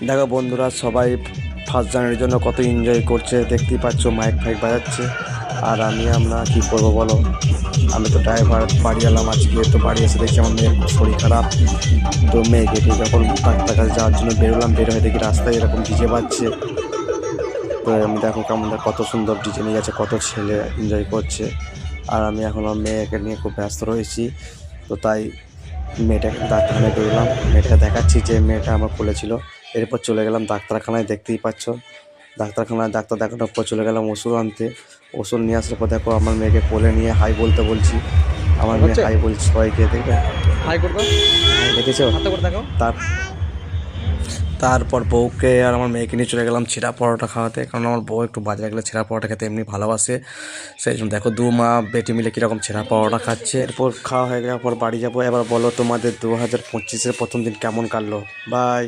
দেখো বন্ধুরা, সবাই ফার্স্ট জানুয়ারির জন্য কত এনজয় করছে দেখতেই পাচ্ছ, মাইক ফাইক বাজাচ্ছে। আর আমরা কি করব বলো, আমি তো ড্রাইভার, বাড়ি এলাম আজকে। তো বাড়ি এসে দেখছি আমার মেয়ের খুব শরীর খারাপ। তো মেয়েকে নিয়ে যখন ডাক্তার কাছে যাওয়ার জন্য বেরোলাম, বের হয়ে দেখি রাস্তায় এরকম ডিজে বাজছে। তো আমি দেখো কেমন কত সুন্দর ডিজে নিয়ে গেছে, কত ছেলে এনজয় করছে। আর আমি এখন আমার মেয়েকে নিয়ে খুব ব্যস্ত রয়েছি। তো তাই মেয়েটাকে ডাক্তারখানায় বেরোলাম, মেয়েটাকে দেখাচ্ছি যে মেয়েটা আমার কোলে ছিল। এরপর চলে গেলাম ডাক্তারখানায়, দেখতেই পাচ্ছ। ডাক্তারখানায় ডাক্তার দেখানোর পর চলে গেলাম ওষুধ আনতে। ওষুধ নিয়ে আসার পর দেখো আমার মেয়েকে কোলে নিয়ে হাই বলতে বলছি। আমার মেয়ে হচ্ছে হাই বলছি সবাইকে, দেখবে হাই করবে, দেখেছো। হাতে করে দেখাও। তার তারপর বউকে আর আমার মেয়েকে নিয়ে চলে গেলাম ছেঁড়া পরোটা খাওয়াতে, কারণ আমার বউ একটু বাজারে গেলে ছেঁড়া পরোটা খেতে এমনি ভালোবাসে। সেই জন্য দেখো দু মা বেটি মিলে কীরকম ছেঁড়া পরোটা খাচ্ছে। এরপর খাওয়া হয়ে যাওয়ার পর বাড়ি যাবো। এবার বলো তোমাদের 2025-এর প্রথম দিন কেমন কাটলো। বাই।